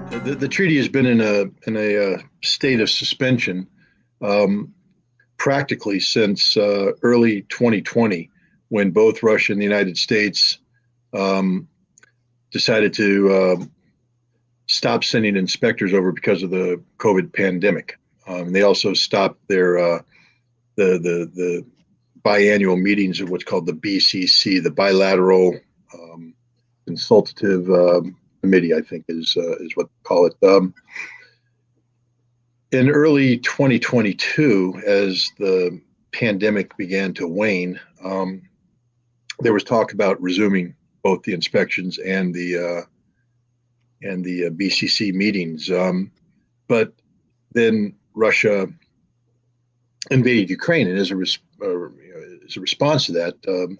The treaty has been in a state of suspension um, practically since early 2020, when both Russia and the United States um, decided to stop sending inspectors over because of the COVID pandemic. They also stopped their the biannual meetings of what's called the BCC, the Bilateral Consultative Committee, I think is what they call it. In early 2022, as the pandemic began to wane, there was talk about resuming both the inspections and the BCC meetings. But then Russia invaded Ukraine, and as a response to that,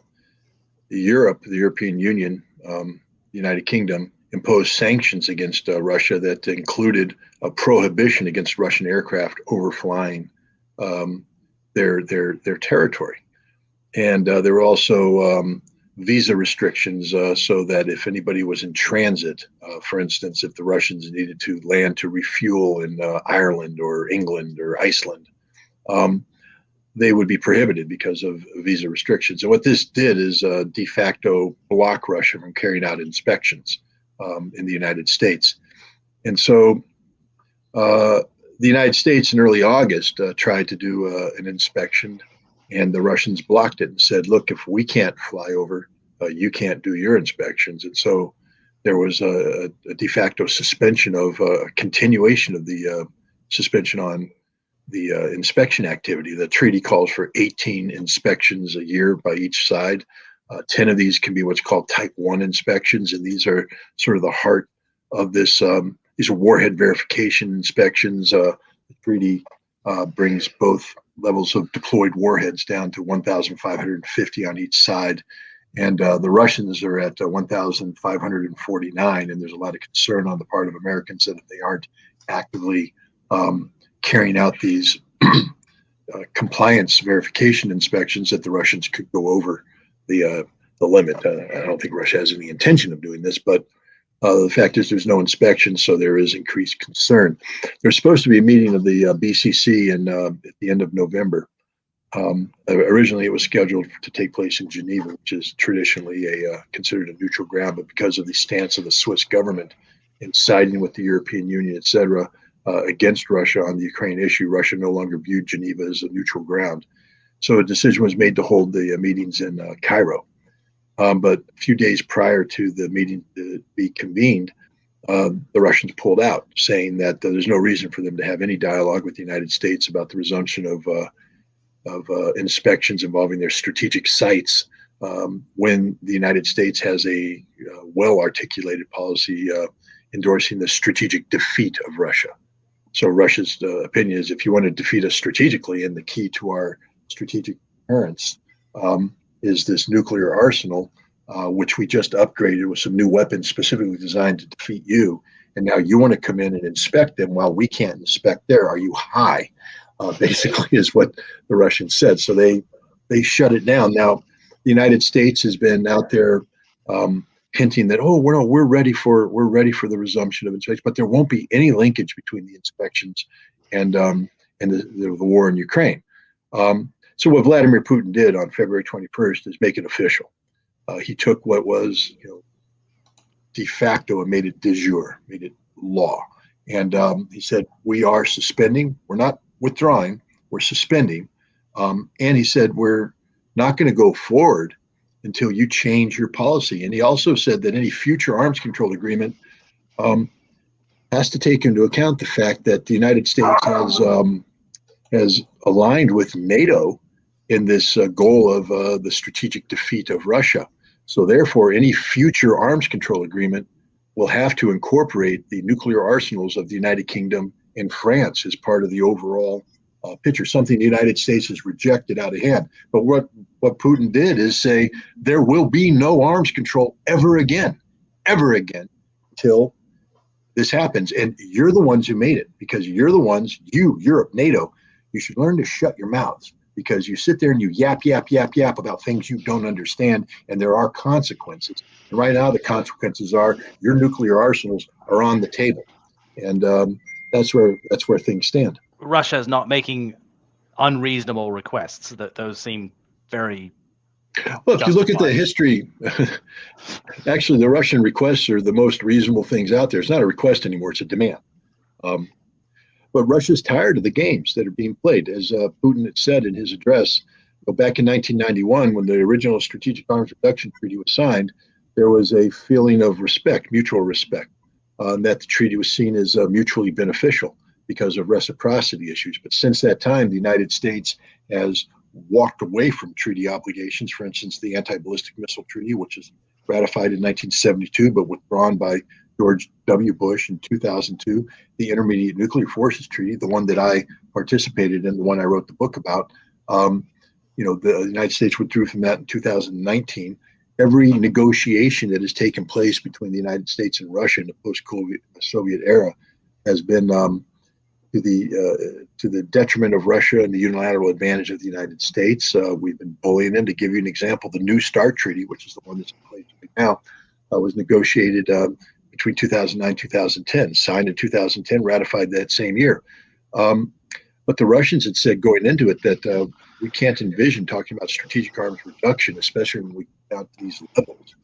Europe, the European Union, the United Kingdom, imposed sanctions against Russia that included a prohibition against Russian aircraft overflying their territory, and there were also visa restrictions so that if anybody was in transit, for instance, if the Russians needed to land to refuel in Ireland or England or Iceland, um, they would be prohibited because of visa restrictions. And what this did is de facto block Russia from carrying out inspections in the United States. And so the United States in early August tried to do an inspection, and the Russians blocked it and said, look, if we can't fly over, you can't do your inspections. And so there was a de facto suspension of continuation of the suspension on the inspection activity. The treaty calls for 18 inspections a year by each side. 10 of these can be what's called Type 1 inspections, and these are sort of the heart of this. These are warhead verification inspections. The treaty brings both levels of deployed warheads down to 1,550 on each side, and the Russians are at 1,549, and there's a lot of concern on the part of Americans that if they aren't actively carrying out these compliance verification inspections, that the Russians could go over the limit. I don't think Russia has any intention of doing this, but the fact is there's no inspection, so there is increased concern. There's supposed to be a meeting of the BCC at the end of November. Originally, it was scheduled to take place in Geneva, which is traditionally considered a neutral ground, but because of the stance of the Swiss government in siding with the European Union, et cetera, against Russia on the Ukraine issue, Russia no longer viewed Geneva as a neutral ground. So a decision was made to hold the meetings in Cairo. But a few days prior to the meeting to be convened, the Russians pulled out, saying that there's no reason for them to have any dialogue with the United States about the resumption of inspections involving their strategic sites when the United States has a well-articulated policy endorsing the strategic defeat of Russia. So Russia's opinion is if you want to defeat us strategically, and the key to our strategic deterrence is this nuclear arsenal, which we just upgraded with some new weapons specifically designed to defeat you. And now you want to come in and inspect them while we can't inspect there. Are you high? Basically is what the Russians said. So they shut it down. Now, the United States has been out there hinting that, oh, we're ready for the resumption of inspections, but there won't be any linkage between the inspections and the war in Ukraine. So what Vladimir Putin did on February 21st is make it official. He took what was de facto and made it de jure, made it law. And he said, we are suspending. We're not withdrawing. We're suspending. And he said, we're not going to go forward until you change your policy. And he also said that any future arms control agreement has to take into account the fact that the United States has aligned with NATO in this goal of the strategic defeat of Russia. So therefore, any future arms control agreement will have to incorporate the nuclear arsenals of the United Kingdom and France as part of the overall picture, something the United States has rejected out of hand. But what Putin did is say there will be no arms control ever again, until this happens. And you're the ones who made it, because you're the ones, Europe, NATO, you should learn to shut your mouths, because you sit there and you yap about things you don't understand, and there are consequences. And right now the consequences are your nuclear arsenals are on the table. And that's where things stand. Russia is not making unreasonable requests. That those seem very Well, if you look at the justified. history, actually, the Russian requests are the most reasonable things out there. It's not a request anymore; it's a demand. Um, but Russia's tired of the games that are being played, as Putin had said in his address. Back in 1991, when the original Strategic Arms Reduction Treaty was signed, there was a feeling of respect, mutual respect, that the treaty was seen as mutually beneficial because of reciprocity issues. But since that time, the United States has walked away from treaty obligations. For instance, the Anti-Ballistic Missile Treaty, which was ratified in 1972 but withdrawn by George W. Bush in 2002, the Intermediate Nuclear Forces Treaty, the one that I participated in, the one I wrote the book about. The United States withdrew from that in 2019. Every negotiation that has taken place between the United States and Russia in the post-Soviet era has been to the detriment of Russia and the unilateral advantage of the United States. We've been bullying them. To give you an example, the New START Treaty, which is the one that's in place right now, was negotiated between 2009 and 2010, signed in 2010, ratified that same year. But the Russians had said going into it that we can't envision talking about strategic arms reduction, especially when we get down to these levels,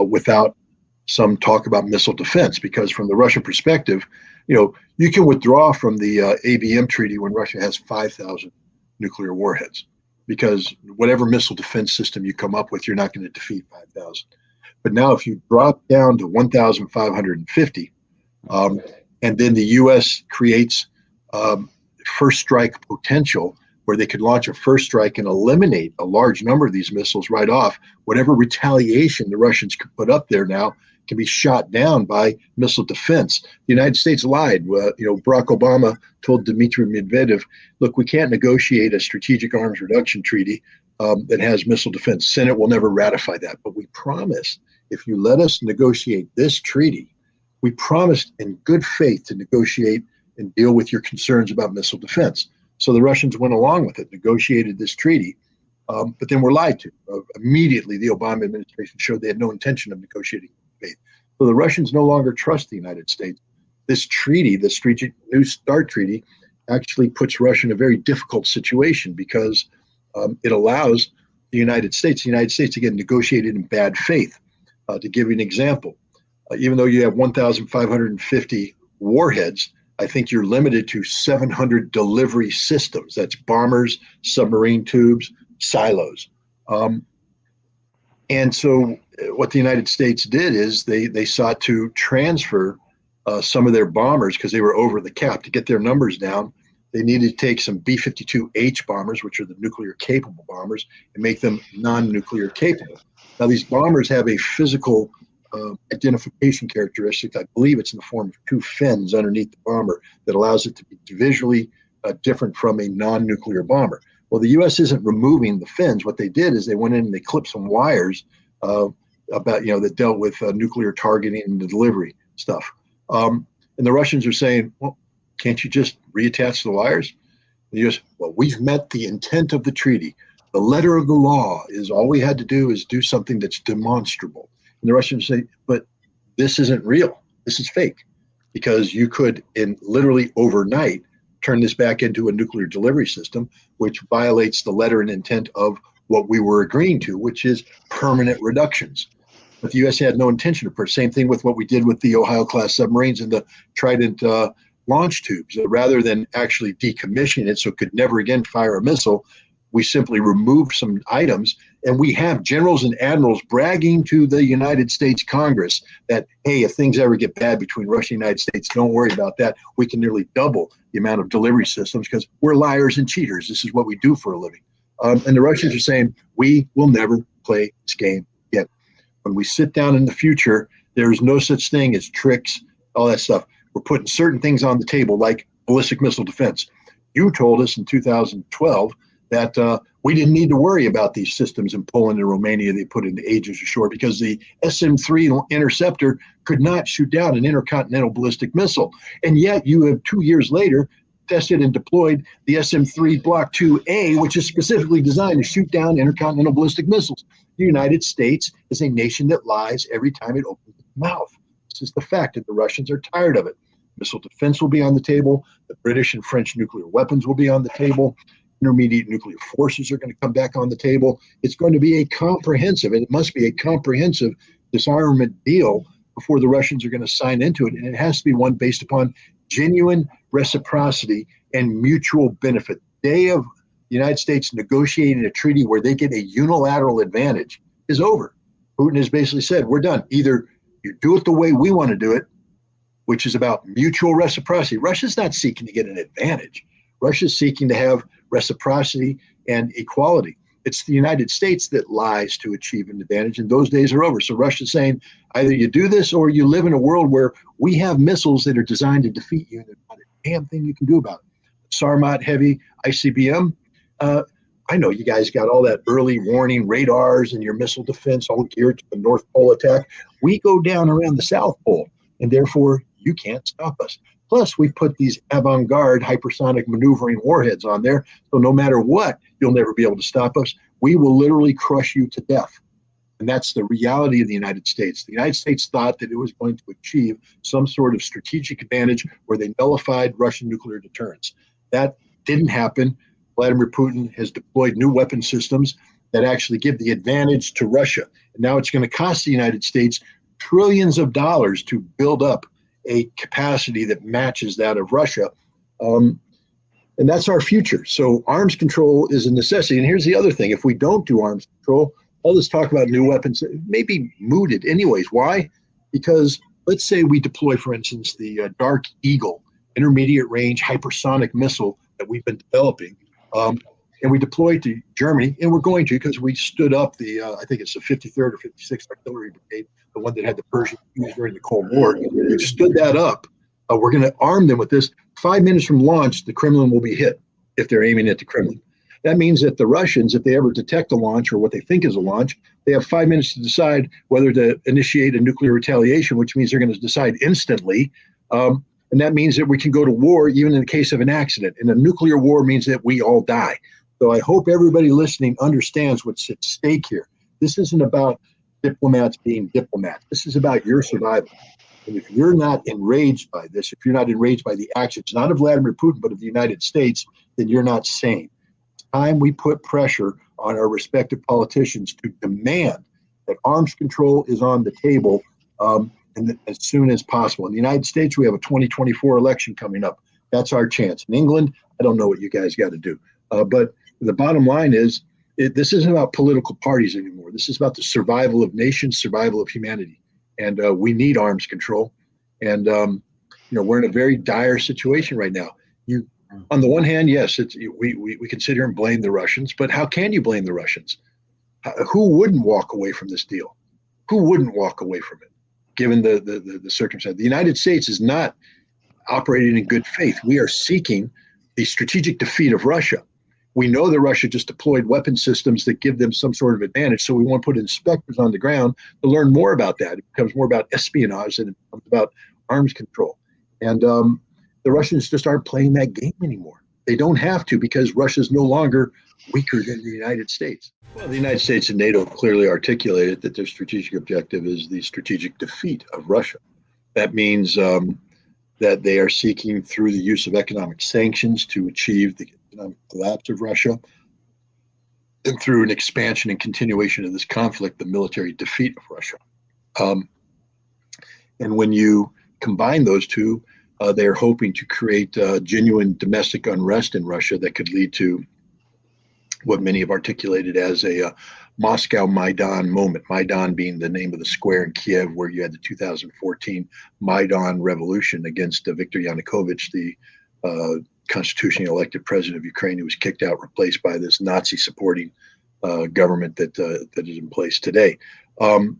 without some talk about missile defense. Because from the Russian perspective, you can withdraw from the ABM treaty when Russia has 5,000 nuclear warheads, because whatever missile defense system you come up with, you're not going to defeat 5,000. But now if you drop down to 1,550, and then the U.S. creates first strike potential, where they could launch a first strike and eliminate a large number of these missiles right off, whatever retaliation the Russians could put up there now can be shot down by missile defense. The United States lied. Barack Obama told Dmitry Medvedev, look, we can't negotiate a strategic arms reduction treaty that has missile defense. Senate will never ratify that. But we promised, if you let us negotiate this treaty, we promised in good faith to negotiate and deal with your concerns about missile defense. So the Russians went along with it, negotiated this treaty, but then were lied to. Immediately, the Obama administration showed they had no intention of negotiating faith. So the Russians no longer trust the United States. This treaty, the New START Treaty, actually puts Russia in a very difficult situation because it allows the United States, again, negotiated in bad faith. To give you an example, even though you have 1,550 warheads, I think you're limited to 700 delivery systems. That's bombers, submarine tubes, silos. And so what the United States did is they sought to transfer some of their bombers, because they were over the cap. To get their numbers down, they needed to take some B-52H bombers, which are the nuclear capable bombers, and make them non-nuclear capable. Now, these bombers have a physical identification characteristic. I believe it's in the form of two fins underneath the bomber that allows it to be visually different from a non-nuclear bomber. Well, the U.S. isn't removing the fins. What they did is they went in and they clipped some wires that dealt with nuclear targeting and the delivery stuff. And the Russians are saying, well, can't you just reattach the wires? And the U.S., well, we've met the intent of the treaty. The letter of the law is all we had to do is do something that's demonstrable. And the Russians say, but this isn't real. This is fake, because you could, in literally overnight, turn this back into a nuclear delivery system, which violates the letter and intent of what we were agreeing to, which is permanent reductions. But the U.S. had no intention of same thing with what we did with the Ohio-class submarines and the Trident launch tubes. Rather than actually decommissioning it so it could never again fire a missile, we simply removed some items, and we have generals and admirals bragging to the United States Congress that, hey, if things ever get bad between Russia and the United States, don't worry about that. We can nearly double the amount of delivery systems because we're liars and cheaters. This is what we do for a living. And the Russians are saying, we will never play this game again. When we sit down in the future, there is no such thing as tricks, all that stuff. We're putting certain things on the table, like ballistic missile defense. You told us in 2012 that we didn't need to worry about these systems in Poland and Romania they put into ages ashore, because the SM-3 interceptor could not shoot down an intercontinental ballistic missile. And yet you have 2 years later tested and deployed the SM-3 Block 2A, which is specifically designed to shoot down intercontinental ballistic missiles. The United States is a nation that lies every time it opens its mouth. This is the fact, that the Russians are tired of it. Missile defense will be on the table. The British and French nuclear weapons will be on the table. Intermediate nuclear forces are going to come back on the table. It's going to be a comprehensive, and it must be a comprehensive disarmament deal before the Russians are going to sign into it. And it has to be one based upon genuine reciprocity and mutual benefit. The day of the United States negotiating a treaty where they get a unilateral advantage is over. Putin has basically said, we're done. Either you do it the way we want to do it, which is about mutual reciprocity. Russia's not seeking to get an advantage. Russia's seeking to have reciprocity and equality. It's the United States that lies to achieve an advantage, and those days are over. So Russia's saying, either you do this or you live in a world where we have missiles that are designed to defeat you, and there's not a damn thing you can do about it. Sarmat heavy ICBM, I know you guys got all that early warning radars and your missile defense all geared to the North Pole attack. We go down around the South Pole, and therefore you can't stop us. Plus, we put these avant-garde hypersonic maneuvering warheads on there, so no matter what, you'll never be able to stop us. We will literally crush you to death. And that's the reality of the United States. The United States thought that it was going to achieve some sort of strategic advantage where they nullified Russian nuclear deterrence. That didn't happen. Vladimir Putin has deployed new weapon systems that actually give the advantage to Russia. And now it's going to cost the United States trillions of dollars to build up a capacity that matches that of Russia. And that's our future. So arms control is a necessity. And here's the other thing. If we don't do arms control, all this talk about new weapons may be mooted anyways. Why? Because let's say we deploy, for instance, the Dark Eagle intermediate range hypersonic missile that we've been developing. And we deploy to Germany, and we're going to because we stood up the, I think it's the 53rd or 56th Artillery Brigade, the one that had the Persian used during the Cold War. We stood that up. We're going to arm them with this. 5 minutes from launch, the Kremlin will be hit if they're aiming at the Kremlin. That means that the Russians, if they ever detect a launch or what they think is a launch, they have 5 minutes to decide whether to initiate a nuclear retaliation, which means they're going to decide instantly. And that means that we can go to war even in the case of an accident. And a nuclear war means that we all die. So I hope everybody listening understands what's at stake here. This isn't about diplomats being diplomats. This is about your survival. And if you're not enraged by this, if you're not enraged by the actions, not of Vladimir Putin, but of the United States, then you're not sane. It's time we put pressure on our respective politicians to demand that arms control is on the table and as soon as possible. In the United States, we have a 2024 election coming up. That's our chance. In England, I don't know what you guys got to do. But the bottom line is, this isn't about political parties anymore. This is about the survival of nations, survival of humanity. And we need arms control. And, we're in a very dire situation right now. On the one hand, yes, we can sit here and blame the Russians, but how can you blame the Russians? Who wouldn't walk away from this deal? Who wouldn't walk away from it, given the circumstance? The United States is not operating in good faith. We are seeking the strategic defeat of Russia. We know that Russia just deployed weapon systems that give them some sort of advantage, so we want to put inspectors on the ground to learn more about that. It becomes more about espionage than it becomes about arms control. And the Russians just aren't playing that game anymore. They don't have to because Russia's no longer weaker than the United States. Well, the United States and NATO clearly articulated that their strategic objective is the strategic defeat of Russia. That means that they are seeking, through the use of economic sanctions, to achieve the economic collapse of Russia, and through an expansion and continuation of this conflict, the military defeat of Russia. And when you combine those two, they're hoping to create genuine domestic unrest in Russia that could lead to what many have articulated as a Moscow Maidan moment. Maidan being the name of the square in Kiev where you had the 2014 Maidan revolution against Viktor Yanukovych, the constitutionally elected president of Ukraine, who was kicked out, replaced by this Nazi-supporting government that is in place today. So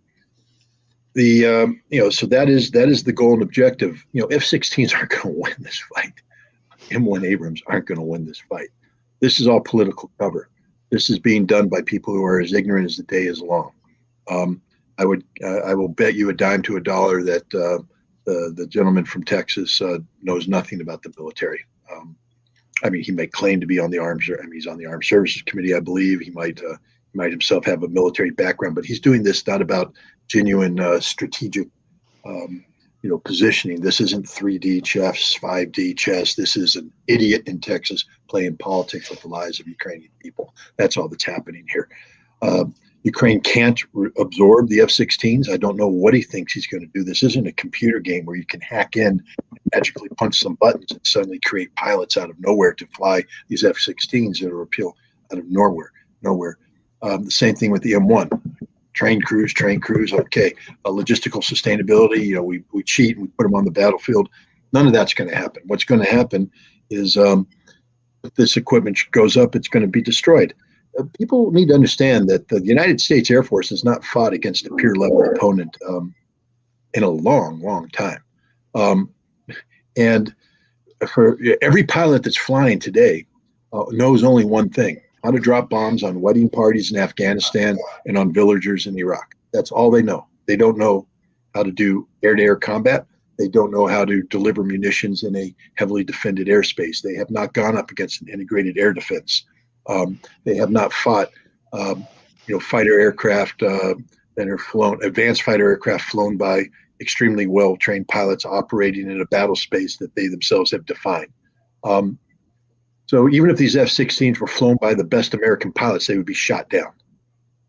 that is the goal and objective. F-16’s aren't going to win this fight. M1 Abrams aren't going to win this fight. This is all political cover. This is being done by people who are as ignorant as the day is long. I will bet you a dime to a dollar that the gentleman from Texas knows nothing about the military. He may claim to be on the arms. He's on the Armed Services Committee, I believe. He might himself have a military background, but he's doing this not about genuine strategic positioning. This isn't 3D chess, 5D chess. This is an idiot in Texas playing politics with the lives of Ukrainian people. That's all that's happening here. Ukraine can't absorb the F-16s. I don't know what he thinks he's going to do. This isn't a computer game where you can hack in and magically punch some buttons and suddenly create pilots out of nowhere to fly these F-16s that are appeal out of nowhere. The same thing with the M1. Train crews. Okay, logistical sustainability. We cheat and we put them on the battlefield. None of that's going to happen. What's going to happen is if this equipment goes up, it's going to be destroyed. People need to understand that the United States Air Force has not fought against a peer-level opponent in a long, long time. And for every pilot that's flying today knows only one thing: how to drop bombs on wedding parties in Afghanistan and on villagers in Iraq. That's all they know. They don't know how to do air-to-air combat. They don't know how to deliver munitions in a heavily defended airspace. They have not gone up against an integrated air defense. They have not fought, fighter aircraft that are flown, advanced fighter aircraft flown by extremely well-trained pilots operating in a battle space that they themselves have defined. So even if these F-16s were flown by the best American pilots, they would be shot down.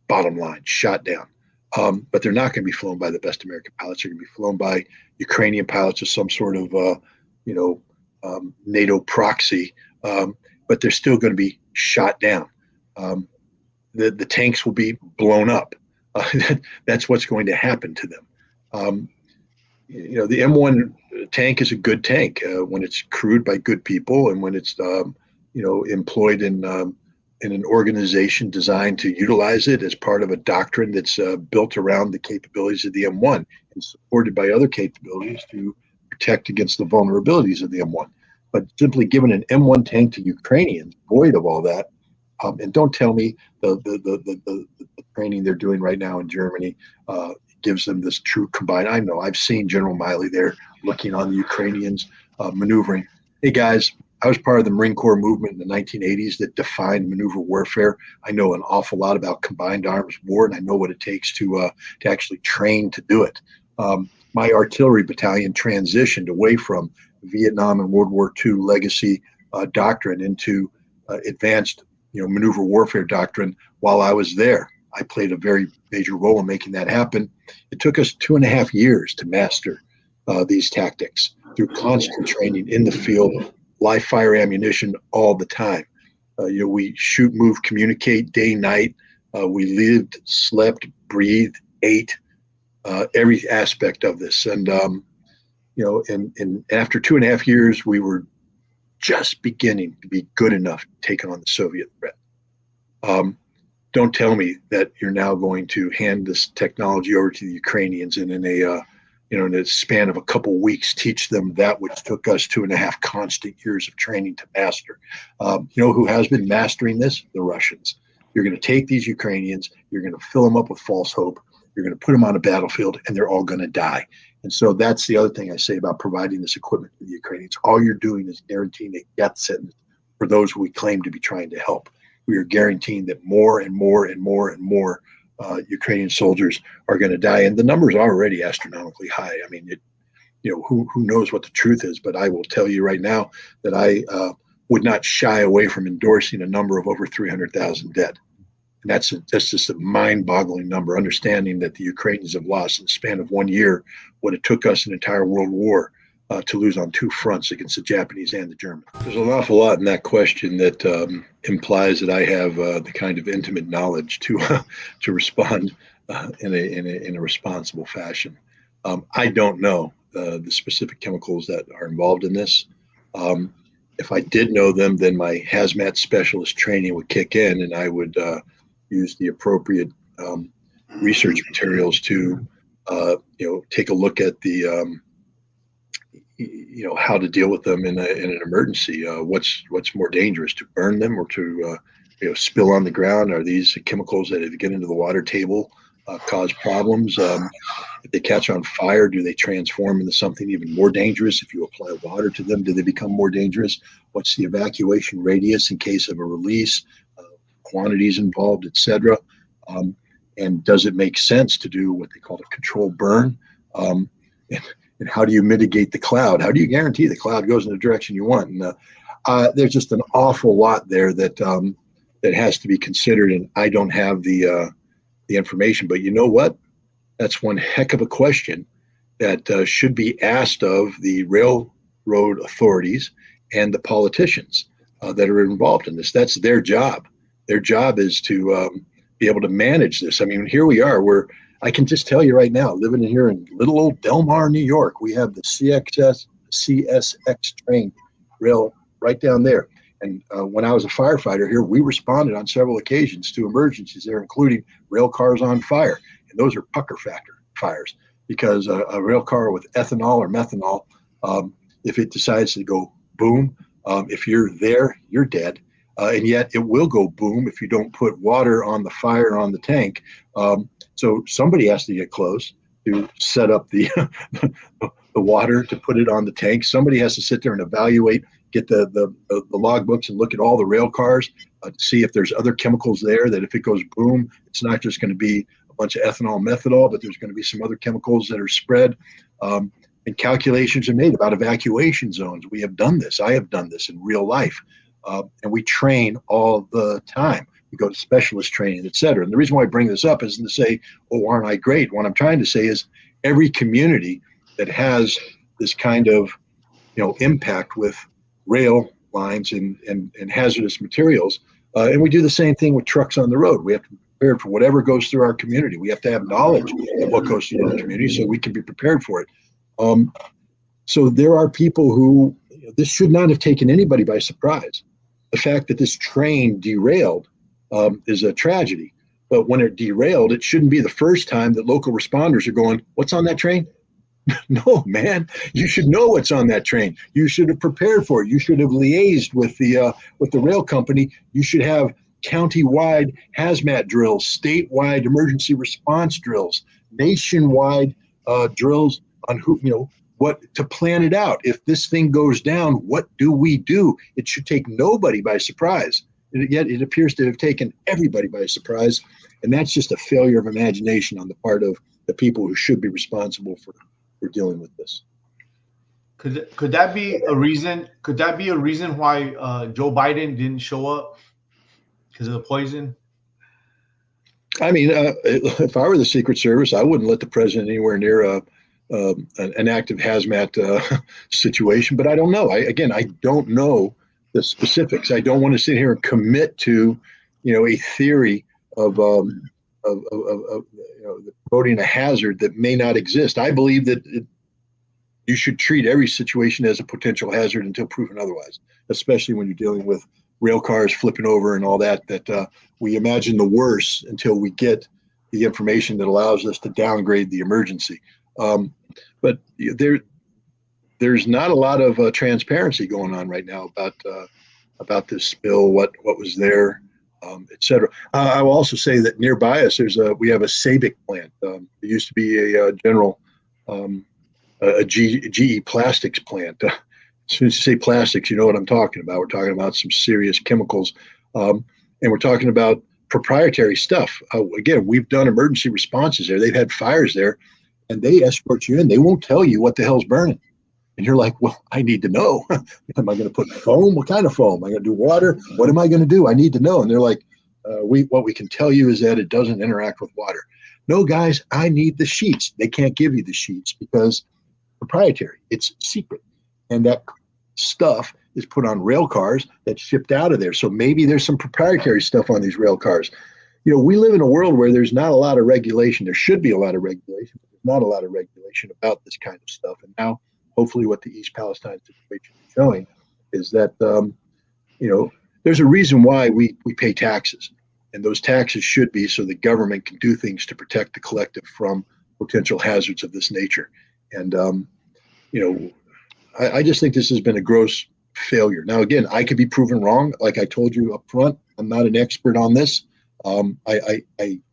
Bottom line, shot down. But they're not going to be flown by the best American pilots. They're going to be flown by Ukrainian pilots or some sort of, NATO proxy. But they're still going to be shot down. The tanks will be blown up. That's what's going to happen to them. The M1 tank is a good tank when it's crewed by good people and when it's employed in an organization designed to utilize it as part of a doctrine that's built around the capabilities of the M1 and supported by other capabilities to protect against the vulnerabilities of the M1. But simply giving an M1 tank to Ukrainians, void of all that, and don't tell me the training they're doing right now in Germany gives them this true combined. I know, I've seen General Miley there looking on the Ukrainians maneuvering. Hey guys, I was part of the Marine Corps movement in the 1980s that defined maneuver warfare. I know an awful lot about combined arms war, and I know what it takes to actually train to do it. My artillery battalion transitioned away from Vietnam and World War II legacy doctrine into advanced, maneuver warfare doctrine while I was there. I played a very major role in making that happen. It took us 2.5 years to master these tactics through constant training in the field, live fire ammunition all the time. We shoot, move, communicate day, night. We lived, slept, breathed, ate every aspect of this. And and after 2.5 years, we were just beginning to be good enough to take on the Soviet threat. Don't tell me that you're now going to hand this technology over to the Ukrainians and in a span of a couple weeks, teach them that which took us 2.5 constant years of training to master. Who has been mastering this? The Russians. You're going to take these Ukrainians, you're going to fill them up with false hope, you're going to put them on a battlefield, and they're all going to die. And so that's the other thing I say about providing this equipment to the Ukrainians. All you're doing is guaranteeing a death sentence for those who we claim to be trying to help. We are guaranteeing that more and more and more and more Ukrainian soldiers are going to die, and the numbers are already astronomically high. I mean, who knows what the truth is? But I will tell you right now that I would not shy away from endorsing a number of over 300,000 dead. And that's just a mind-boggling number. Understanding that the Ukrainians have lost in the span of 1 year what it took us an entire world war to lose on 2 fronts against the Japanese and the Germans. There's an awful lot in that question that implies that I have the kind of intimate knowledge to respond in a responsible fashion. I don't know the specific chemicals that are involved in this. If I did know them, then my hazmat specialist training would kick in, and I would use the appropriate research materials to take a look at the how to deal with them in an emergency. What's more dangerous, to burn them or to spill on the ground? Are these chemicals that if you get into the water table cause problems? If they catch on fire, do they transform into something even more dangerous? If you apply water to them, do they become more dangerous? What's the evacuation radius in case of a release? Quantities involved, etc. And does it make sense to do what they call a controlled burn? and how do you mitigate the cloud? How do you guarantee the cloud goes in the direction you want? And there's just an awful lot there that that has to be considered, and I don't have the information. But you know what? That's one heck of a question that should be asked of the railroad authorities and the politicians that are involved in this. That's their job. Their job is to be able to manage this. I mean, here we are. I can just tell you right now, living here in little old Delmar, New York, we have the CSX train rail right down there. And when I was a firefighter here, we responded on several occasions to emergencies there, including rail cars on fire. And those are pucker factor fires, because a rail car with ethanol or methanol, if it decides to go boom, if you're there, you're dead. And yet it will go boom if you don't put water on the fire on the tank. So somebody has to get close to set up the the water to put it on the tank. Somebody has to sit there and evaluate, get the log books and look at all the rail cars to see if there's other chemicals there, that if it goes boom, it's not just going to be a bunch of ethanol, methanol, but there's going to be some other chemicals that are spread. And calculations are made about evacuation zones. We have done this. I have done this in real life. And we train all the time. We go to specialist training, et cetera. And the reason why I bring this up isn't to say, oh, aren't I great? What I'm trying to say is every community that has this kind of, impact with rail lines and hazardous materials, and we do the same thing with trucks on the road. We have to be prepared for whatever goes through our community. We have to have knowledge of what goes through our community so we can be prepared for it. So there are people who, this should not have taken anybody by surprise. The fact that this train derailed is a tragedy. But when it derailed, it shouldn't be the first time that local responders are going, what's on that train? No, man, you should know what's on that train. You should have prepared for it. You should have liaised with the rail company. You should have county-wide hazmat drills, statewide emergency response drills, nationwide drills on what to plan it out. If this thing goes down, what do we do? It should take nobody by surprise. Yet it appears to have taken everybody by surprise. And that's just a failure of imagination on the part of the people who should be responsible for dealing with this. Could that be a reason? Could that be a reason why Joe Biden didn't show up? Because of the poison? I mean, if I were the Secret Service, I wouldn't let the president anywhere near an active hazmat situation. But I don't know. I don't know the specifics. I don't want to sit here and commit to, a theory of promoting a hazard that may not exist. I believe that you should treat every situation as a potential hazard until proven otherwise, especially when you're dealing with rail cars flipping over and all that we imagine the worst until we get the information that allows us to downgrade the emergency. But there's not a lot of transparency going on right now about this spill, what was there, et cetera. I will also say that nearby us, we have a Sabic plant. It used to be a general, GE plastics plant. As soon as you say plastics, you know what I'm talking about. We're talking about some serious chemicals, and we're talking about proprietary stuff. Again, we've done emergency responses there. They've had fires there, and they escort you in. They won't tell you what the hell's burning. And you're like, well, I need to know. Am I going to put foam? What kind of foam? Am I going to do water? What am I going to do? I need to know. And they're like, what we can tell you is that it doesn't interact with water. No, guys, I need the sheets. They can't give you the sheets because proprietary. It's secret. And that stuff is put on rail cars that's shipped out of there. So maybe there's some proprietary stuff on these rail cars. We live in a world where there's not a lot of regulation. There should be a lot of regulation, but there's not a lot of regulation about this kind of stuff. And now, hopefully what the East Palestine situation is showing is that, there's a reason why we pay taxes. And those taxes should be so the government can do things to protect the collective from potential hazards of this nature. And, I just think this has been a gross failure. Now, again, I could be proven wrong. Like I told you up front, I'm not an expert on this. I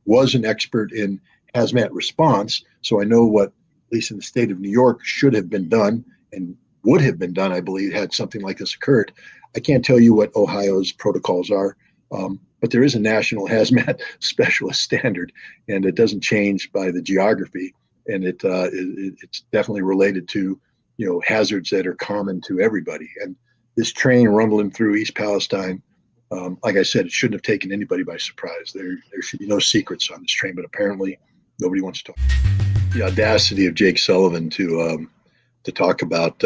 was an expert in hazmat response, so I know what, at least in the state of New York, should have been done and would have been done, I believe, had something like this occurred. I can't tell you what Ohio's protocols are, but there is a national hazmat specialist standard, and it doesn't change by the geography. and it's definitely related to hazards that are common to everybody. And this train rumbling through East Palestine, like I said, it shouldn't have taken anybody by surprise. There should be no secrets on this train, but apparently nobody wants to talk. The audacity of Jake Sullivan to talk about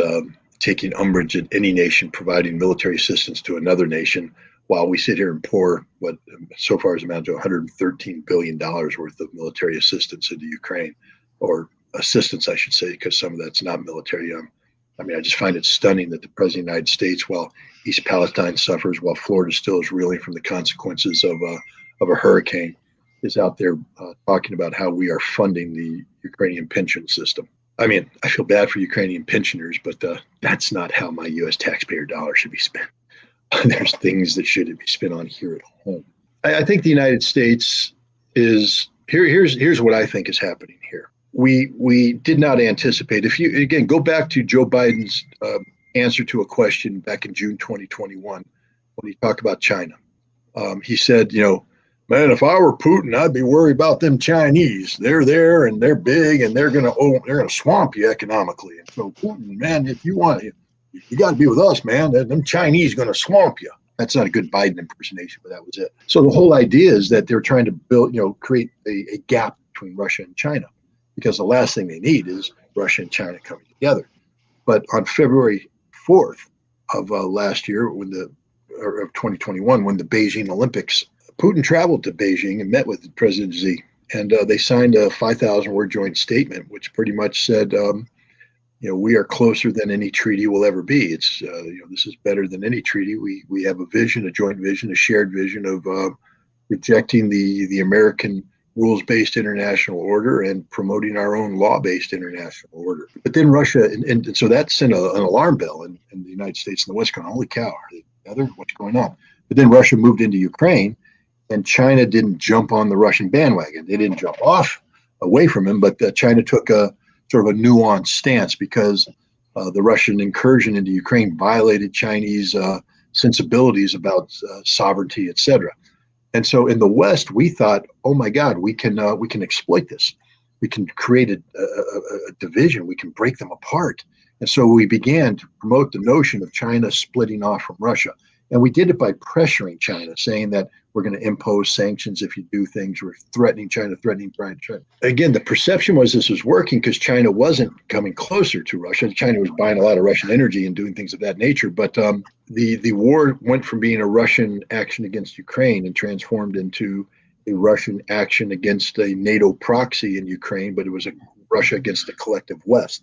taking umbrage at any nation providing military assistance to another nation, while we sit here and pour what so far has amounted to $113 billion worth of military assistance into Ukraine, or assistance, I should say, because some of that's not military. I mean, I just find it stunning that the President of the United States, while East Palestine suffers, while Florida still is reeling from the consequences of a hurricane, is out there talking about how we are funding the Ukrainian pension system. I mean, I feel bad for Ukrainian pensioners, but that's not how my U.S. taxpayer dollars should be spent. There's things that should be spent on here at home. I think the United States is here's what I think is happening here. We did not anticipate. If you again go back to Joe Biden's answer to a question back in June 2021 when he talked about China, he said, man, if I were Putin, I'd be worried about them Chinese. They're there and they're big and they're gonna swamp you economically. And so Putin, man, if you want, you got to be with us, man. Them Chinese going to swamp you. That's not a good Biden impersonation, but that was it. So the whole idea is that they're trying to build, create a gap between Russia and China, because the last thing they need is Russia and China coming together. But on February 4th of last year, of 2021, when the Beijing Olympics, Putin traveled to Beijing and met with President Xi, and they signed a 5,000-word joint statement, which pretty much said, we are closer than any treaty will ever be. It's, this is better than any treaty. We have a vision, a joint vision, a shared vision of rejecting the American rules-based international order and promoting our own law-based international order. But then Russia, and so that sent an alarm bell in the United States and the West going, holy cow, are they together? What's going on? But then Russia moved into Ukraine, and China didn't jump on the Russian bandwagon. They didn't jump off away from him, but China took a sort of a nuanced stance, because the Russian incursion into Ukraine violated Chinese sensibilities about sovereignty, et cetera. And so in the West, we thought, oh my God, we can exploit this. We can create a division. We can break them apart. And so we began to promote the notion of China splitting off from Russia. And we did it by pressuring China, saying that we're going to impose sanctions if you do things. We're threatening China. Again, the perception was this was working because China wasn't coming closer to Russia. China was buying a lot of Russian energy and doing things of that nature. But the war went from being a Russian action against Ukraine and transformed into a Russian action against a NATO proxy in Ukraine, but it was a Russia against the collective West.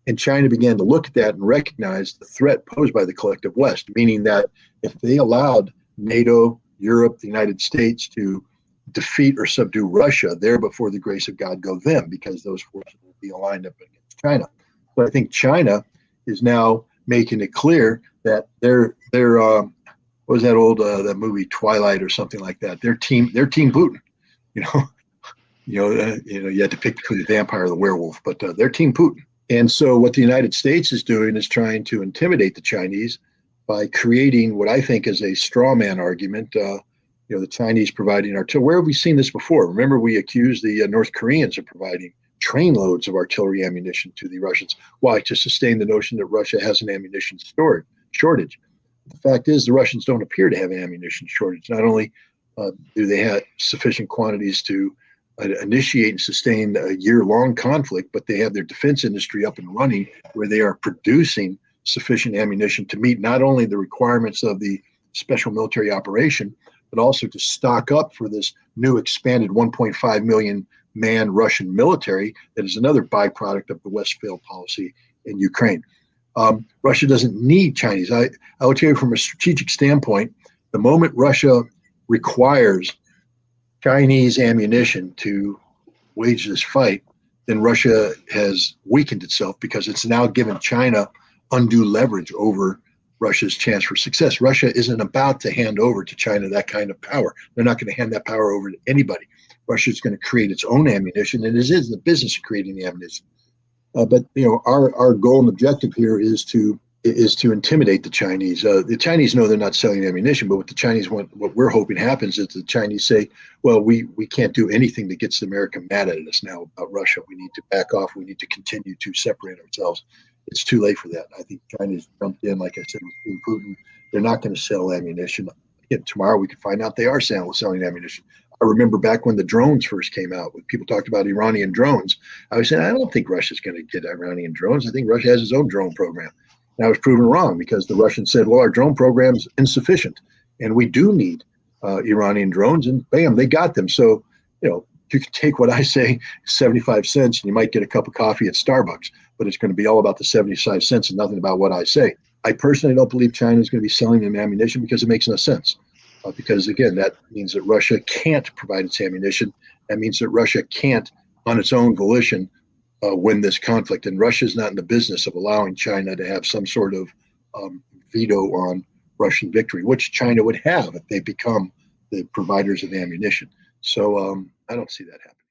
And China began to look at that and recognize the threat posed by the collective West, meaning that if they allowed NATO, Europe, the United States to defeat or subdue Russia, there before the grace of God go them, because those forces will be aligned up against China. But I think China is now making it clear that they're what was that old that movie Twilight or something like that? They're team Putin. You had to pick between the vampire or the werewolf, but they're team Putin. And so what the United States is doing is trying to intimidate the Chinese by creating what I think is a straw man argument. The Chinese providing artillery. Where have we seen this before? Remember, we accused the North Koreans of providing trainloads of artillery ammunition to the Russians. Why? To sustain the notion that Russia has an ammunition shortage. The fact is, the Russians don't appear to have an ammunition shortage. Not only do they have sufficient quantities to initiate and sustain a year-long conflict, but they have their defense industry up and running, where they are producing sufficient ammunition to meet not only the requirements of the special military operation, but also to stock up for this new expanded 1.5 million man Russian military that is another byproduct of the West failed policy in Ukraine. Russia doesn't need Chinese. I will tell you from a strategic standpoint, the moment Russia requires Chinese ammunition to wage this fight, then Russia has weakened itself, because it's now given China undue leverage over Russia's chance for success. Russia isn't about to hand over to China that kind of power. They're not going to hand that power over to anybody. Russia is going to create its own ammunition, and it is the business of creating the ammunition. But our goal and objective here is to is to intimidate the Chinese. The Chinese know they're not selling ammunition, but what the Chinese want, what we're hoping happens is the Chinese say, well, we can't do anything that gets America mad at us now about Russia. We need to back off. We need to continue to separate ourselves. It's too late for that. I think China's jumped in, like I said, with Putin. They're not going to sell ammunition. Again, tomorrow we could find out they are selling ammunition. I remember back when the drones first came out, when people talked about Iranian drones, I was saying, I don't think Russia's going to get Iranian drones. I think Russia has its own drone program. And I was proven wrong because the Russians said, well, our drone program's insufficient and we do need Iranian drones, and bam, they got them. So, you can take what I say, 75 cents, and you might get a cup of coffee at Starbucks, but it's going to be all about the 75 cents and nothing about what I say. I personally don't believe China is going to be selling them ammunition because it makes no sense. Because, again, that means that Russia can't provide its ammunition. That means that Russia can't, on its own volition, win this conflict. And Russia's not in the business of allowing China to have some sort of veto on Russian victory, which China would have if they become the providers of ammunition. So I don't see that happening.